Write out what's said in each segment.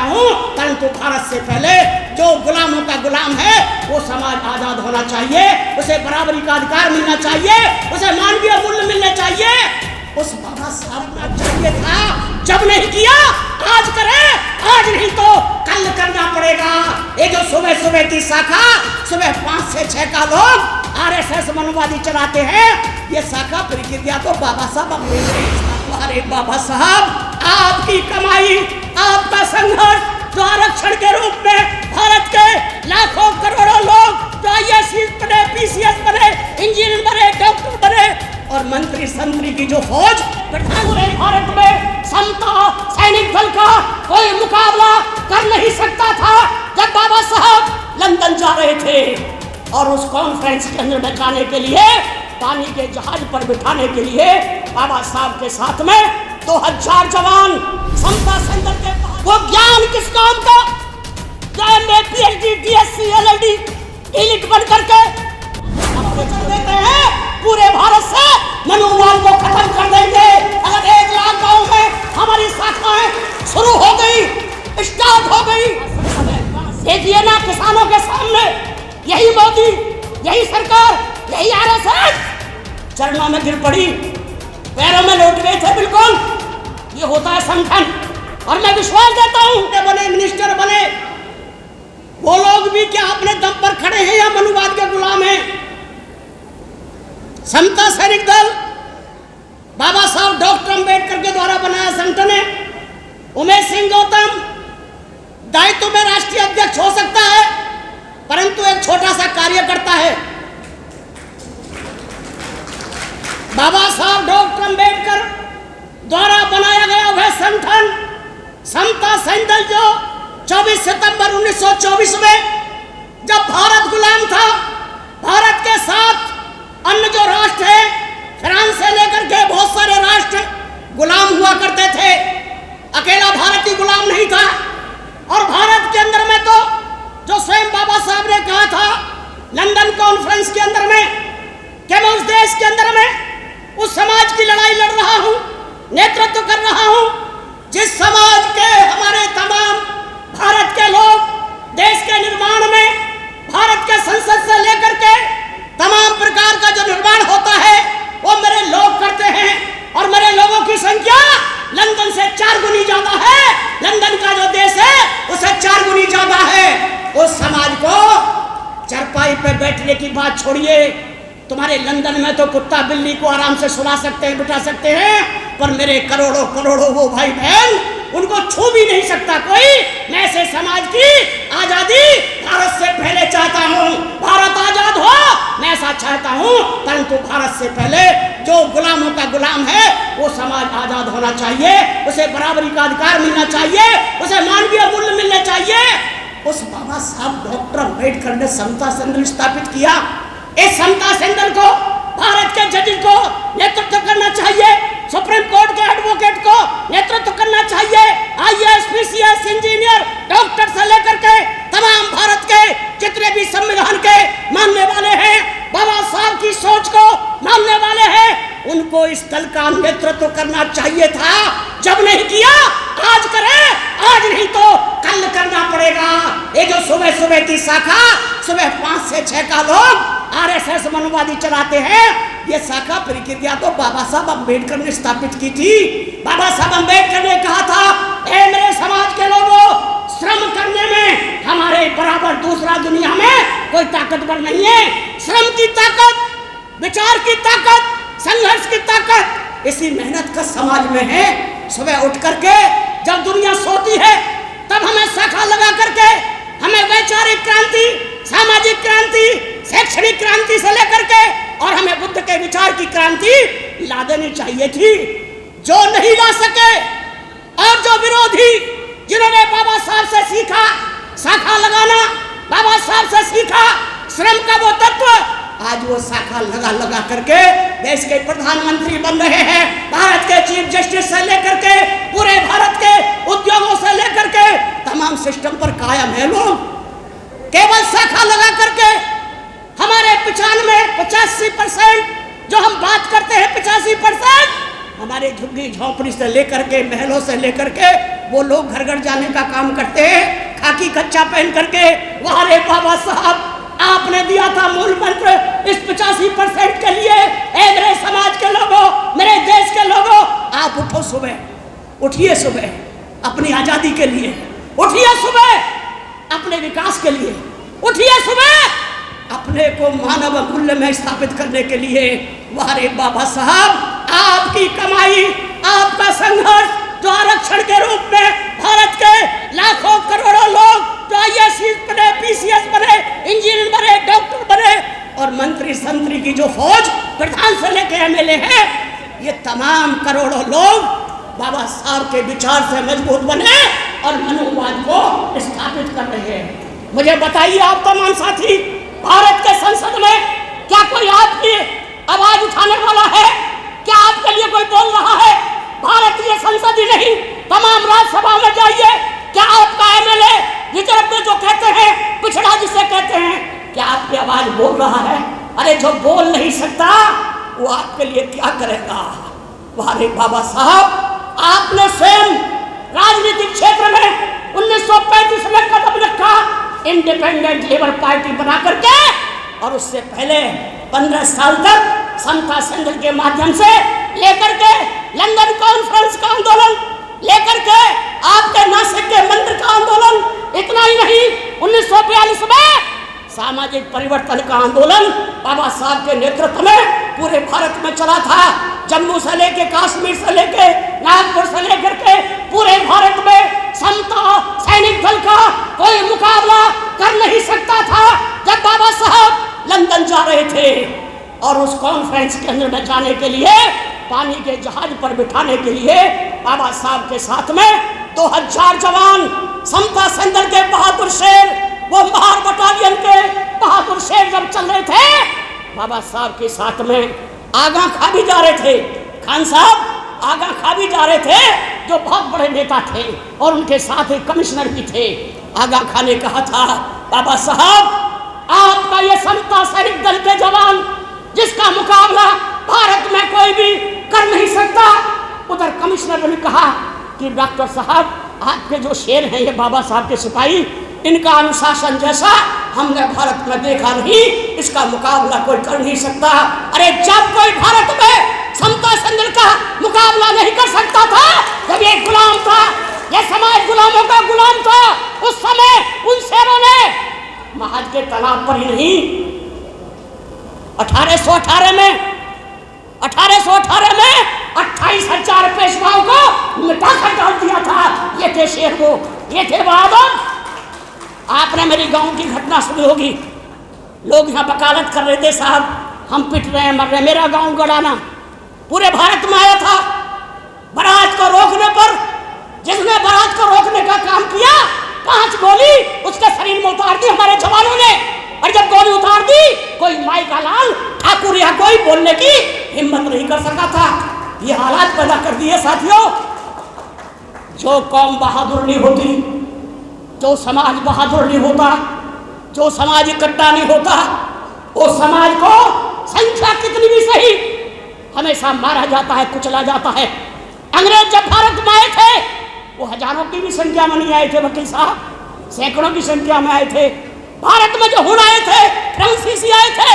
हूँ, परंतु भारत से पहले जो गुलामों का गुलाम है वो समाज आजाद होना चाहिए, उसे बराबरी का अधिकार मिलना चाहिए, उसे मानवीय मूल्य मिलने चाहिए। उस बाबा साहब को चाहिए था, जब नहीं किया आज करे, आज नहीं तो कल करना पड़ेगा। ये जो सुबह सुबह की शाखा, सुबह 5 से 6 का लोग आरएसएस मनोवादी चलाते हैं, ये शाखा प्रक्रिया तो बाबा साहब अम्बेडकर। अरे बाबा साहब, आपकी कमाई, आपका संघर्ष जो आरक्षण के रूप में भारत के लाखों करोड़ों लोग जो आईएएस बने, पीसीएस बने, इंजीनियर बने, डॉक्टर बने और मंत्री संतरी की जो फौज पूरे भारत में समता सैनिक दल का कोई मुकाबला कर नहीं सकता था। जब बाबा साहब लंदन जा रहे थे और उस कॉन्फ्रेंस के अंदर बैठाने के लिए, पानी के जहाज पर बिठाने के लिए बाबा साहब के साथ में 2000 जवान समता सैनिक के। वो ज्ञान किस काम का? जो MA, PhD, DSC, LLD elite बन करके कर देते हैं, पूरे भारत से मनोवाद को खत्म कर देंगे। अगर 1 लाख गाँव में हमारी शाखाएं शुरू हो गई, स्टार्ट हो गई, देखिए ना किसानों के सामने यही मोदी, यही सरकार, यही आरएसएस चरणों में गिर पड़ी, पैरों में लौट गए थे। बिल्कुल ये होता है संगठन, और मैं विश्वास देता हूं बने मिनिस्टर बने वो लोग भी क्या अपने दम पर खड़े हैं या मनुवाद के गुलाम हैं? समता सैनिक दल बाबा साहब डॉक्टर अंबेडकर के द्वारा बनाया संगठन है। उमेश सिंह गौतम दायित्व में राष्ट्रीय अध्यक्ष हो सकता है, परंतु एक छोटा सा कार्य करता है। बाबा साहब डॉक्टर अंबेडकर द्वारा बनाया गया वह संगठन समता सैनिक दल जो 24 सितंबर 1924 में जब भारत गुलाम था, भारत के साथ अन्य जो राष्ट्र है, फ्रांस से लेकर के बहुत सारे राष्ट्र गुलाम हुआ करते थे, अकेला भारत ही गुलाम नहीं था। और भारत के अंदर में तो जो स्वयं बाबा साहब ने कहा था लंदन कॉन्फ्रेंस के अंदर में कि मैं उस देश के अंदर में उस समाज की लड़ाई लड़ रहा हूं, नेतृत्व कर रहा हूं, जिस समाज के हमारे तमाम भारत के लोग देश के निर्माण में, भारत के संसद से लेकर के तमाम प्रकार का जो निर्माण होता है वो मेरे लोग करते हैं, और मेरे लोगों की संख्या लंदन से 4 गुनी ज्यादा है। लंदन का जो देश है उसे 4 गुनी ज्यादा है। उस समाज को चरपाई पे बैठने की बात छोड़िए, तुम्हारे लंदन में तो कुत्ता बिल्ली को आराम से सुला सकते हैं, बिठा सकते हैं, पर मेरे करोड़ों करोड़ों वो भाई बहन उनको छू भी नहीं सकता कोई। मैं ऐसे समाज की आजादी भारत से पहले चाहता हूँ, भारत आजाद हो, मैं ऐसा चाहता हूँ, परंतु भारत से पहले जो गुलामों का गुलाम है वो समाज आजाद होना चाहिए, उसे बराबरी का अधिकार मिलना चाहिए, उसे मानवीय मूल्य मिलने चाहिए। उस बाबा साहब डॉक्टर अंबेडकर ने समता सैनिक स्थापित किया। इस समता सैनिक को भारत के जज को नेतृत्व करना चाहिए, सुप्रीम कोर्ट के एडवोकेट को नेतृत्व करना चाहिए, आईएएस, पीसीएस, इंजीनियर, डॉक्टर से लेकर के तमाम भारत के जितने भी संविधान के मानने वाले हैं, बाबा साहब की सोच को मानने वाले हैं, उनको इस दल का नेतृत्व करना चाहिए था। जब नहीं किया आज करे, आज नहीं तो कल करना पड़ेगा। ये जो सुबह सुबह की शाखा, सुबह 5 से 6 का लोग आरएसएस मनोवादी चलाते हैं, ये शाखा प्रक्रिया तो बाबा साहब अम्बेडकर ने स्थापित की थी। बाबा साहब अम्बेडकर ने कहा था, ए मेरे समाज के लोगों, श्रम करने में हमारे बराबर दूसरा दुनिया में कोई ताकतवर नहीं है। श्रम की ताकत, विचार की ताकत, संघर्ष की ताकत इसी मेहनत का समाज में है। सुबह उठ करके जब दुनिया सोती है तब हमें शाखा लगा करके हमें वैचारिक क्रांति, सामाजिक क्रांति, शैक्षणिक क्रांति से लेकर के और हमें बुद्ध के विचार की क्रांति ला देनी चाहिए थी। जो नहीं ला सके और जो विरोधी, जिन्होंने बाबा साहब से सीखा शाखा लगाना, बाबा साहब से सीखा श्रम का वो तत्व, आज वो शाखा लगा लगा करके देश के प्रधानमंत्री बन रहे हैं। भारत के चीफ जस्टिस से लेकर के पूरे भारत के उद्योगों से लेकर के तमाम सिस्टम पर कायम है लोग। केवल शाखा लगा करके हमारे 85% जो हम बात करते हैं 85% हमारे झुग्गी झोंपड़ी से लेकर के महलों से लेकर के वो लोग घर घर जाने का काम करते हैं, खाकी कच्चा पहन करके। वहाँ रे बाबा साहब, आपने दिया था मूल मंत्र इस 85% के लिए। ए मेरे समाज के लोगों, मेरे देश के लोगों, आप उठो सुबह, उठिए सुबह अपनी आजादी के लिए, उठिए सुबह अपने विकास के लिए, उठिए सुबह अपने को मानव मूल्य में स्थापित करने के लिए। वाह रे बाबा साहब, आपकी कमाई, आपका संघर्ष जो आरक्षण के रूप में भारत के लाखों करोड़ों लोग जो IAS बने, PCS बने, इंजीनियर बने, डॉक्टर बने और मंत्री संतरी की जो फौज प्रधान से लेकर MLA है, ये तमाम करोड़ों लोग बाबा साहब के विचार से मजबूत बने और मनोवाद को स्थापित कर रहे हैं। मुझे बताइए आप तमाम साथी, भारत के संसद में क्या कोई आपकी आवाज उठाने वाला है? क्या आपके लिए कोई बोल रहा है? भारतीय संसद ही नहीं, तमाम राज्यसभा में जाइए, क्या आपका MLA रिजर्व में जो कहते हैं, पिछड़ा जिसे कहते हैं, क्या आपकी आवाज बोल रहा है? अरे जो बोल नहीं सकता वो आपके लिए क्या करेगा? वाह रे बाबा साहब, आपने स्वयं राजनीतिक क्षेत्र में 1935 में कदम रखा, इंडिपेंडेंट लेबर पार्टी बना करके, और उससे पहले 15 साल तक समता संघ के माध्यम से लेकर के लंदन कॉन्फ्रेंस का आंदोलन, लेकर के आपके नासिक के मंत्र का आंदोलन, इतना ही नहीं 1942 में सामाजिक परिवर्तन का आंदोलन बाबा साहब के नेतृत्व में पूरे भारत में चला था। जम्मू से लेके, कश्मीर से लेके, नागपुर से लेकर के पूरे भारत में समता सैनिक दल का कोई मुकाबला कर नहीं सकता था। जब बाबा साहब लंदन जा रहे थे और उस कॉन्फ्रेंस के अंदर में जाने के लिए पानी के जहाज पर बिठाने के लिए बाबा साहब के साथ में 2000 जवान समता संघ के बहादुर शेर, वो महार बटालियन के बहादुर शेर जब चल रहे थे, बाबा साहब के साथ में आगा खा भी जा रहे थे, खान साहब आगा खा भी जा रहे थे, जो बहुत बड़े नेता थे और उनके साथ एक कमिश्नर भी थे। आगा खान ने कहा था, बाबा साहब आपका ये समता सैनिक दल के जवान जिसका मुकाबला भारत में कोई भी कर नहीं सकता। उधर कमिश्नर ने कहा कि डॉक्टर साहब आपके जो शेर हैं, ये बाबा साहब के सिपाही, इनका अनुशासन जैसा हमने भारत में देखा नहीं, इसका मुकाबला कोई कर नहीं सकता। अरे जब कोई भारत में समता संघ का मुकाबला नहीं कर सकता था, जब ये गुलाम था, ये समाज गुलामों का गुलाम था, उस समय उन शेरों ने महज के तालाब पर ही नहीं, 1818 में 28,000 पेशवाओं को मिटा कर डाल दिया था। ये थे शेर, वो ये थे बहादुर। आपने मेरी गांव की घटना सुनी होगी, लोग यहाँ वकालत कर रहे थे, साहब हम पिट रहे हैं, मर रहे हैं। मेरा गांव गड़ाना पूरे भारत में आया था बारात को रोकने पर। जिसने बारात को रोकने का काम किया, 5 गोली उसके शरीर में उतार दी हमारे जवानों ने, और जब गोली उतार दी, कोई माई का लाल ठाकुर या कोई बोलने की हिम्मत नहीं कर सका था। ये हालात पैदा कर दिए साथियों। जो कौम बहादुर नहीं होती, जो समाज बहादुर नहीं होता, जो समाज इकट्ठा नहीं होता, वो समाज को संख्या कितनी भी सही हमेशा मारा जाता है, कुचला जाता है। अंग्रेज जब भारत में आए थे, वो हजारों की भी संख्या में नहीं आए थे वकील साहब, सैकड़ों की संख्या में आए थे। भारत में जो हुण आए थे, फ्रांसीसी आए थे,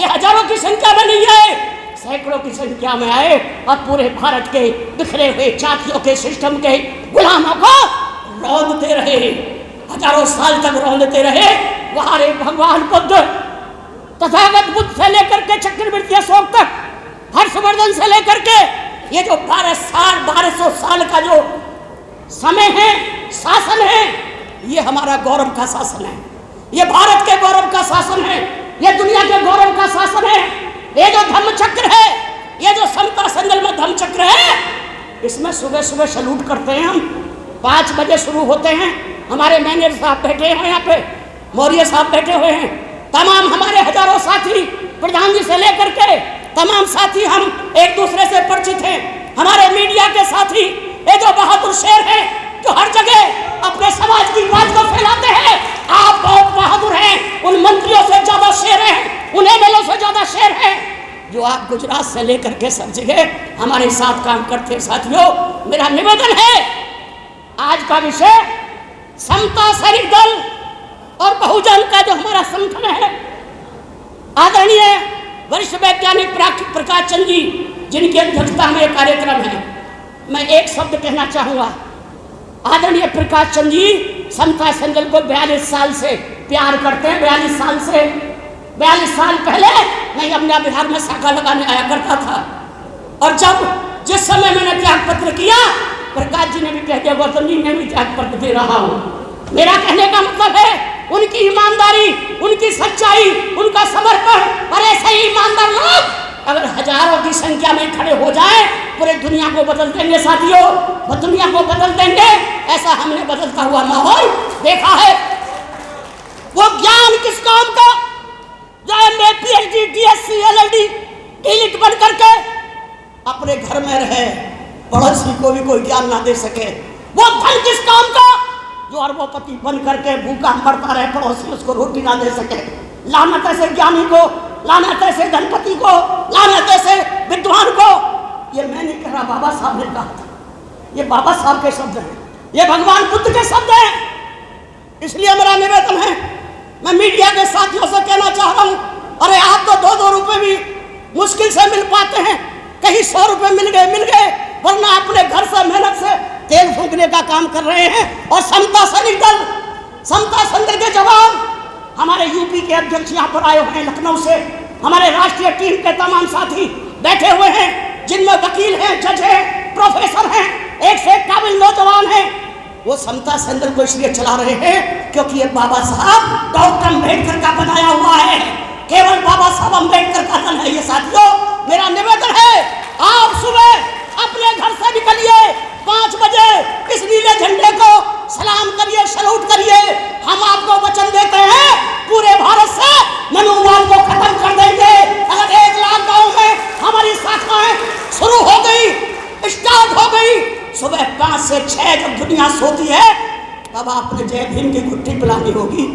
ये हजारों की संख्या में नहीं आए, सैकड़ों की संख्या में आए और पूरे भारत के बिखरे हुए जातियों के सिस्टम के गुलामों को रौंदते रहे, हजारों साल तक रौंदते रहे। वहाँ रे भगवान बुद्ध, तथागत बुद्ध से लेकर के चक्रवर्ती अशोक तक, हर्षवर्धन से लेकर के ये जो 1200 साल का जो समय है, शासन है, ये हमारा गौरव का शासन है, ये भारत के गौरव का शासन है, ये दुनिया के गौरव का शासन है। ये जो धम्मचक्र है, ये जो समता संघ में धम्मचक्र है, इसमें सुबह सुबह सैल्यूट करते हैं हम। 5 बजे शुरू होते हैं, हमारे मैनेजर साहब बैठे हैं यहाँ पे, मौर्य साहब बैठे हुए हैं, तमाम हमारे हजारों साथी, प्रधान जी से लेकर के तमाम साथी हम एक दूसरे से परिचित हैं। हमारे मीडिया के साथी, ये जो बहादुर शेर हैं, जो हर जगह अपने समाज की बात को फैलाते हैं। आप बहुत बहादुर हैं, उन मंत्रियों से ज्यादा शेर हैं, उन MLA से ज्यादा शेर हैं, जो आप गुजरात से लेकर के सब जगह हमारे साथ काम करते हैं। साथियों, मेरा निवेदन है, आज का विषय समता सैनिक दल और बहुजन का जो हमारा संगठन है, आदरणीय वरिष्ठ वैज्ञानिक प्रकाश चंद जी जिनकी अध्यक्षता में यह कार्यक्रम है, मैं एक शब्द कहना चाहूँगा। आदरणीय प्रकाश चंद जी समता सैनिक दल को 42 साल से प्यार करते हैं। 42 साल पहले मैं अपना बिहार में शाखा लगाने आया करता था, और जिस समय मैंने त्याग पत्र किया, प्रकाश जी ने भी कह दिया गौतम जी मैं भी त्याग पत्र दे रहा हूँ। मेरा कहने का मतलब है उनकी ईमानदारी, उनकी सच्चाई, उनका समर्पण, और ऐसे ही ईमानदार लोग अगर हजारों की संख्या में खड़े हो जाए पूरे दुनिया को बदल देंगे साथियों, वो दुनिया को बदल देंगे। ऐसा हमने बदलता हुआ माहौल देखा है। वो ज्ञान किस काम का जो MA PhD DSc LLD DLitt बन करके अपने घर में रहे, पड़ोसी को भी कोई ज्ञान ना दे सके। वो धन किस काम का जो अरबोपति बन करके भूखा मरता रहे, पड़ोसी उसको रोटी ना दे सके। लानत ऐसे ज्ञानी को, लानत ऐसे धनपति को, लानत ऐसे विद्वान को। ये मैं नहीं कह रहा, बाबा साहब ने कहा था। ये बाबा साहब के शब्द हैं, ये भगवान बुद्ध के शब्द हैं। इसलिए मेरा निवेदन है, मैं मीडिया के साथियों से कहना चाह रहा हूँ, अरे आप तो 2-2 रुपए भी मुश्किल से मिल पाते हैं, कहीं 100 रुपए मिल गए, वरना अपने घर से मेहनत से तेल फूंकने का काम कर रहे हैं। और समता सैनिक दल के जवान हमारे यूपी के अध्यक्ष यहाँ पर आए हुए हैं लखनऊ से, हमारे राष्ट्रीय टीम के तमाम साथी बैठे हुए हैं, जिनमें वकील हैं, जज हैं, प्रोफेसर हैं, एक से एक काबिल नौजवान हैं। वो समता सैनिक दल को इसलिए चला रहे हैं क्योंकि ये बाबा साहब डॉक्टर अम्बेडकर का बनाया हुआ है, केवल बाबा साहब अम्बेडकर का दल है ये साथियों। मेरा निवेदन है, आप सुबह अपने घर से निकलिए 5 बजे, इस नीले झंडे को सलाम करिए, सैल्यूट करिए। हम आपको वचन देते हैं पूरे भारत से मनुवाद को खत्म कर देंगे। अगर 1 लाख गाँव में हमारी शाखाएं शुरू हो गई, स्टार्ट हो गई, सुबह 5 से 6 जब दुनिया सोती है, तब आपने जय भीम की घुट्टी पिलानी होगी,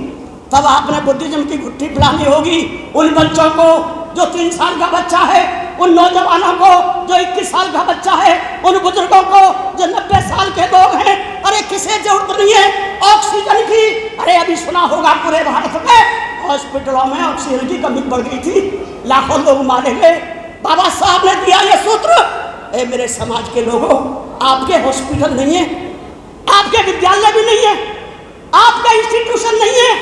तब आपने बुद्धिज्म की घुट्टी पिलानी होगी। उन बच्चों को जो 3 साल का बच्चा है, उन नौजवानों को जो 21 साल का बच्चा है, उन बुजुर्गों को जो 90 साल के लोग हैं। अरे किसे जरूरत नहीं है ऑक्सीजन की? अरे अभी सुना होगा पूरे भारत में हॉस्पिटलों में ऑक्सीजन की कमी बढ़ गई थी, लाखों लोग मारे गए। बाबा साहब ने दिया ये सूत्र, ए मेरे समाज के लोगों, आपके हॉस्पिटल नहीं है, आपके विद्यालय भी नहीं है, आपका इंस्टीट्यूशन नहीं है,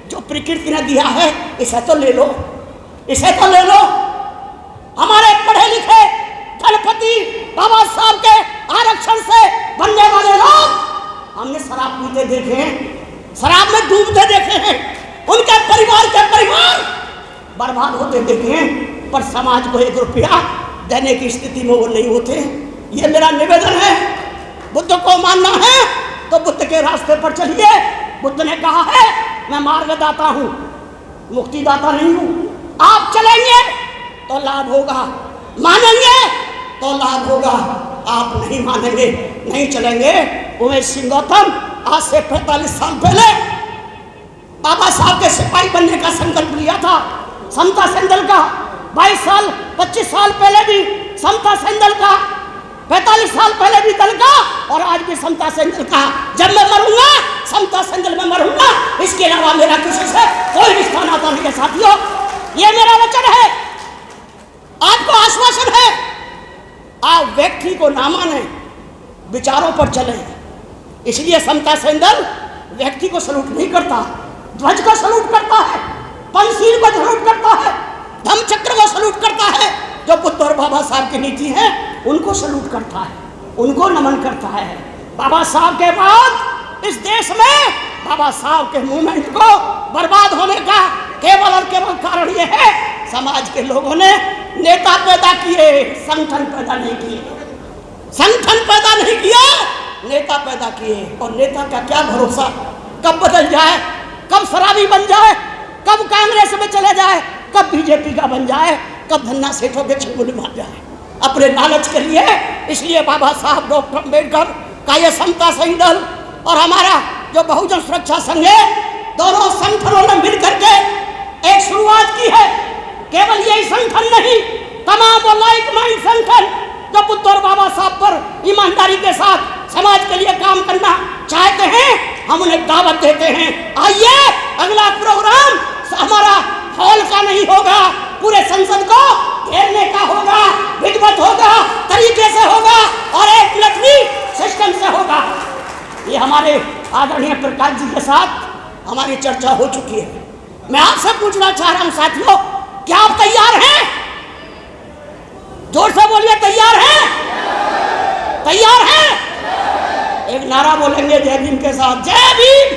जो प्रकृति ने दिया है इसे तो ले लो, इसे तो ले लो। हमारे पढ़े लिखे धनपति बाबा साहब के आरक्षण से बनने वाले लोग हमने शराब पीते देखे हैं, शराब में डूबते देखे हैं, उनके परिवार के परिवार बर्बाद होते देखे हैं, पर समाज को 1 रुपया देने की स्थिति में वो नहीं होते। ये मेरा निवेदन है। बुद्ध को मानना है तो बुद्ध के रास्ते पर चलिए। बुद्ध ने कहा है मैं मार्गदाता हूँ, मुक्तिदाता नहीं हूँ। आप चलेंगे तो लाभ होगा, मानेंगे तो लाभ होगा, आप नहीं मानेंगे, नहीं चलेंगे। उमेश सिंह गौतम आज से 45 साल पहले बाबा साहब के सिपाही बनने का संकल्प लिया था। समता सैनिक दल का 22 साल 25 साल पहले भी समता सैनिक दल का, 45 साल पहले भी दल का, और आज भी समता सैनिक दल का। जब मैं मरूंगा समता सैनिक दल में मरूंगा, इसके अलावा मेरा किसी से कोई रिश्ता नाता नहीं है साथियों। ये मेरा वचन है, आपको आश्वासन है। आप व्यक्ति को ना माने, विचारों पर चले। इसलिए समता सैनिक दल व्यक्ति को सलूट नहीं करता, ध्वज को सलूट करता है, पंचशील को सलूट करता है, धम्मचक्र को सलूट करता है। जो बुद्ध और बाबा साहब की नीति है उनको सलूट करता है, उनको नमन करता है। बाबा साहब के बाद इस देश में बाबा साहब के मूवमेंट को बर्बाद होने का केवल और केवल कारण ये है, समाज के लोगों ने नेता पैदा किए, संगठन पैदा नहीं किए, संगठन पैदा नहीं किया, नेता पैदा किए। और नेता का क्या भरोसा, कब बदल जाए, कब शराबी बन जाए, कब कांग्रेस में चले जाए, कब बीजेपी का बन जाए, कब धन्ना सेठों के चंगुल मार जाए अपने लालच के लिए। इसलिए बाबा साहब डॉक्टर अम्बेडकर का ये समता सैनिक दल और हमारा जो बहुजन सुरक्षा संघ है, दोनों संगठनों ने मिलकर के एक शुरुआत की है। केवल यही संगठन नहीं, तमाम वो लाइक माइंड संगठन जो बुद्ध और बाबा साहब पर ईमानदारी के साथ समाज के लिए काम करना चाहते हैं, हम उन्हें दावत देते हैं। आइए, अगला प्रोग्राम हमारा हॉल का नहीं होगा, पूरे संसद को घेरने का होगा, विधिवत होगा, तरीके से होगा और एक मिलिट्री सिस्टम से होगा। ये हमारे आदरणीय प्रकाश जी के साथ हमारी चर्चा हो चुकी है। मैं आपसे पूछना चाह रहा हूं साथियों, क्या आप तैयार हैं? जोर से बोलिए, तैयार हैं? तैयार हैं? एक नारा बोलेंगे जय भीम के साथ, जय भीम,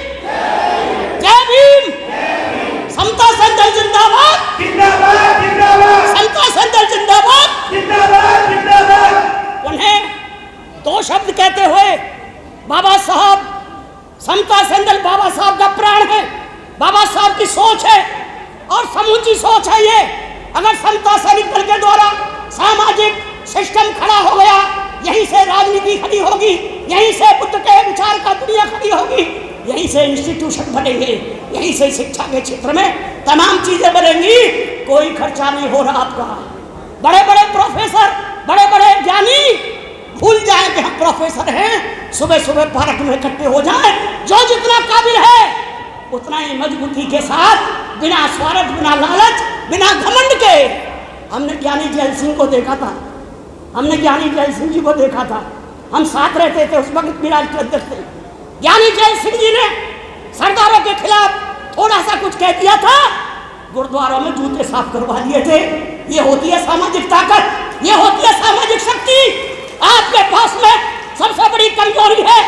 जय भीम। समता संदल जिंदाबाद, जिंदाबाद, जिंदाबाद। समता संदल जिंदाबाद, जिंदाबाद, जिंदाबाद। उन्हें दो शब्द कहते हुए बाबा साहब, समता संदल बाबा साहब का प्राण है, बाबा साहब की सोच है और समूची सोच है ये। अगर समता सैनिक दल के द्वारा सामाजिक सिस्टम खड़ा हो गया, यहीं से राजनीति खड़ी होगी, यहीं से बुद्ध के विचार का दुनिया खड़ी होगी, यहीं से इंस्टीट्यूशन बनेंगे, यहीं से शिक्षा के क्षेत्र में तमाम चीजें बनेंगी। कोई खर्चा नहीं हो रहा आपका। बड़े बड़े प्रोफेसर, बड़े बड़े ज्ञानी भूल जाए कि हम प्रोफेसर हैं, सुबह सुबह पार्क में इकट्ठे हो जाए। जो जितना काबिल है उतना ही मजबूती के साथ, बिना स्वार्थ, बिना लालच, बिना घमंड के। हमने ज्ञानी जैल सिंह को देखा था, हमने ज्ञानी जैल सिंह जी को देखा था, हम साथ रहते थे, उस वक्त मिराज के अध्यक्ष थे। ज्ञानी जैल सिंह जी ने सरदारों के खिलाफ थोड़ा सा कुछ कह दिया था, गुरुद्वारों में जूते साफ करवा दिए थे। ये होती है सामाजिक ताकत, ये होती है सामाजिक शक्ति। आपके पास में सबसे बड़ी कमजोरी है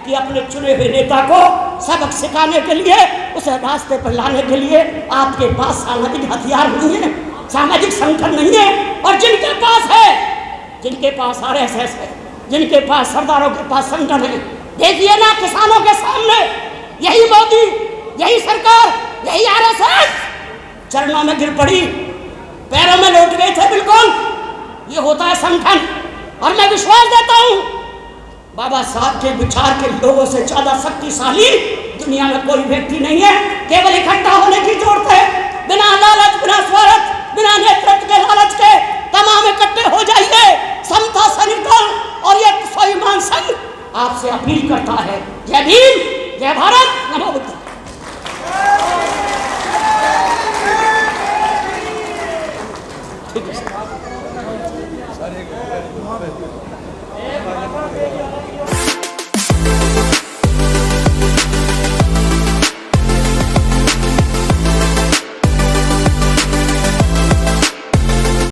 कि अपने चुने हुए नेता को सबक सिखाने के लिए, उसे रास्ते पर लाने के लिए आपके पास सामाजिक हथियार नहीं है, सामाजिक संगठन नहीं है। और जिनके पास है, जिनके पास आरएसएस है, जिनके पास सरदारों के पास संगठन है, देखिए ना किसानों के सामने यही मोदी, यही सरकार, यही आरएसएस चरणों में गिर पड़ी, पैरों में लौट गए थे बिल्कुल। ये होता है संगठन। और मैं विश्वास देता हूं बाबा साहब के विचार के लोगों से ज्यादा शक्तिशाली दुनिया में कोई व्यक्ति नहीं है। केवल इकट्ठा होने की जरूरत है, बिना लालच, बिना स्वार्थ, बिना नेतृत्व के लालच के तमाम इकट्ठे हो जाइए। समता सैनिक दल और ये स्वाभिमान संघ आपसे अपील करता है। जय भीम, जय भारत, नमो बुद्ध। ठीक है।